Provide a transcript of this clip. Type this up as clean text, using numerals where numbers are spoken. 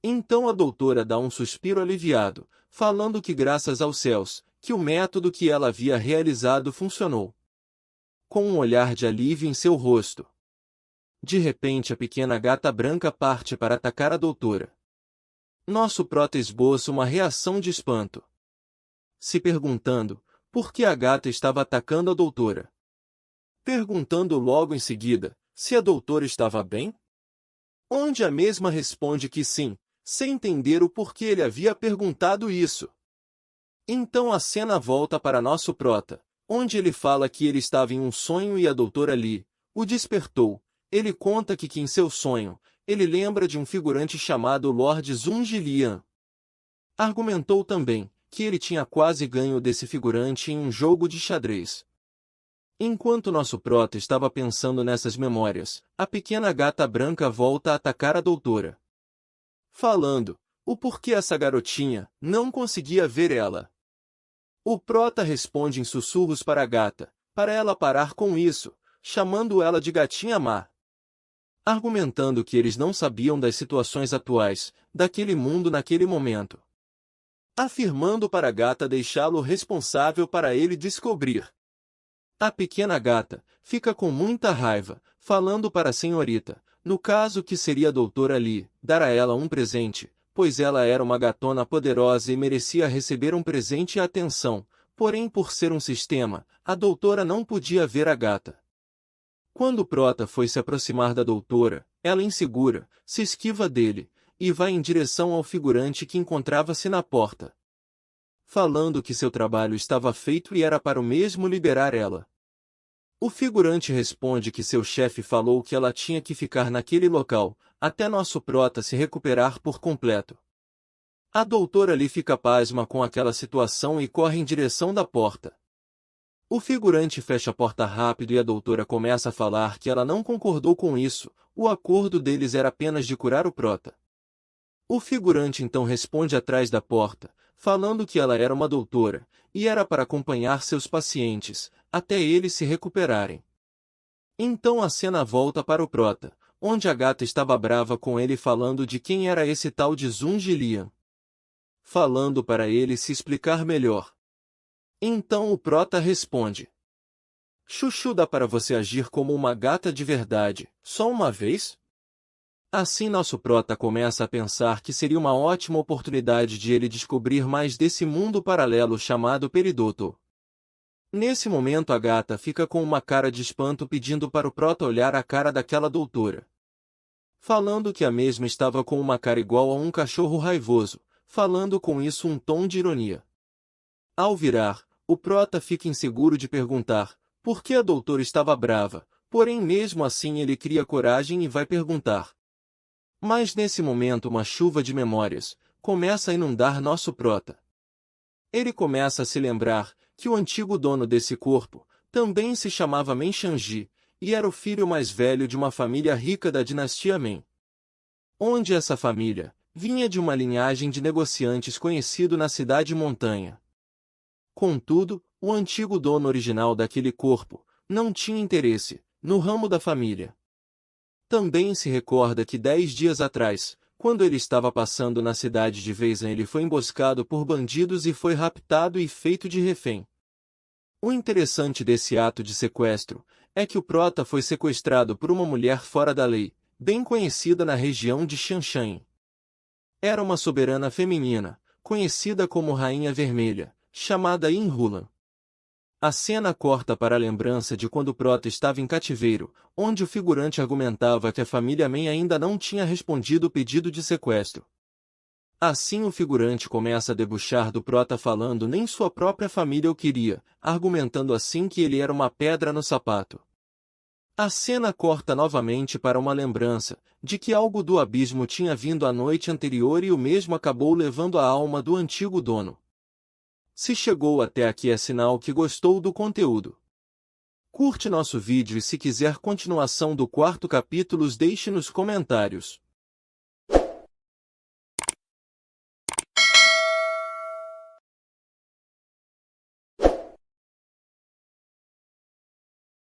Então a doutora dá um suspiro aliviado, falando que graças aos céus, que o método que ela havia realizado funcionou. Com um olhar de alívio em seu rosto. De repente a pequena gata branca parte para atacar a doutora. Nosso prota esboça uma reação de espanto, se perguntando por que a gata estava atacando a doutora. Perguntando logo em seguida se a doutora estava bem, onde a mesma responde que sim, sem entender o porquê ele havia perguntado isso. Então a cena volta para nosso prota, onde ele fala que ele estava em um sonho e a doutora Lee o despertou. Ele conta que em seu sonho, ele lembra de um figurante chamado Lord Zunjilian. Argumentou também que ele tinha quase ganho desse figurante em um jogo de xadrez. Enquanto nosso prota estava pensando nessas memórias, a pequena gata branca volta a atacar a doutora. Falando o porquê essa garotinha não conseguia ver ela. O prota responde em sussurros para a gata, para ela parar com isso, chamando ela de gatinha má. Argumentando que eles não sabiam das situações atuais, daquele mundo naquele momento. Afirmando para a gata deixá-lo responsável para ele descobrir. A pequena gata fica com muita raiva, falando para a senhorita, no caso que seria a doutora Lee, dar a ela um presente, pois ela era uma gatona poderosa e merecia receber um presente e atenção, porém por ser um sistema, a doutora não podia ver a gata. Quando o prota foi se aproximar da doutora, ela insegura, se esquiva dele, e vai em direção ao figurante que encontrava-se na porta. Falando que seu trabalho estava feito e era para o mesmo liberar ela. O figurante responde que seu chefe falou que ela tinha que ficar naquele local, até nosso prota se recuperar por completo. A doutora Lee fica pasma com aquela situação e corre em direção da porta. O figurante fecha a porta rápido e a doutora começa a falar que ela não concordou com isso, o acordo deles era apenas de curar o prota. O figurante então responde atrás da porta, falando que ela era uma doutora, e era para acompanhar seus pacientes, até eles se recuperarem. Então a cena volta para o prota, onde a gata estava brava com ele falando de quem era esse tal de Zunjilian. Falando para ele se explicar melhor. Então o prota responde. Chuchu, dá para você agir como uma gata de verdade, só uma vez? Assim nosso prota começa a pensar que seria uma ótima oportunidade de ele descobrir mais desse mundo paralelo chamado Peridoto. Nesse momento a gata fica com uma cara de espanto pedindo para o prota olhar a cara daquela doutora. Falando que a mesma estava com uma cara igual a um cachorro raivoso, falando com isso um tom de ironia. Ao virar, o prota fica inseguro de perguntar por que a doutora estava brava, porém mesmo assim ele cria coragem e vai perguntar. Mas nesse momento uma chuva de memórias começa a inundar nosso prota. Ele começa a se lembrar que o antigo dono desse corpo também se chamava Menchangji, e era o filho mais velho de uma família rica da dinastia Men. Onde essa família vinha de uma linhagem de negociantes conhecido na cidade montanha. Contudo, o antigo dono original daquele corpo não tinha interesse no ramo da família. Também se recorda que 10 dias atrás, quando ele estava passando na cidade de Vezan, ele foi emboscado por bandidos e foi raptado e feito de refém. O interessante desse ato de sequestro é que o prota foi sequestrado por uma mulher fora da lei, bem conhecida na região de Shanshan. Era uma soberana feminina, conhecida como Rainha Vermelha, chamada Inhulan. A cena corta para a lembrança de quando o prota estava em cativeiro, onde o figurante argumentava que a família Men ainda não tinha respondido o pedido de sequestro. Assim o figurante começa a debuxar do prota falando nem sua própria família o queria, argumentando assim que ele era uma pedra no sapato. A cena corta novamente para uma lembrança de que algo do abismo tinha vindo a noite anterior e o mesmo acabou levando a alma do antigo dono. Se chegou até aqui é sinal que gostou do conteúdo. Curte nosso vídeo e se quiser continuação do quarto capítulo deixe nos comentários.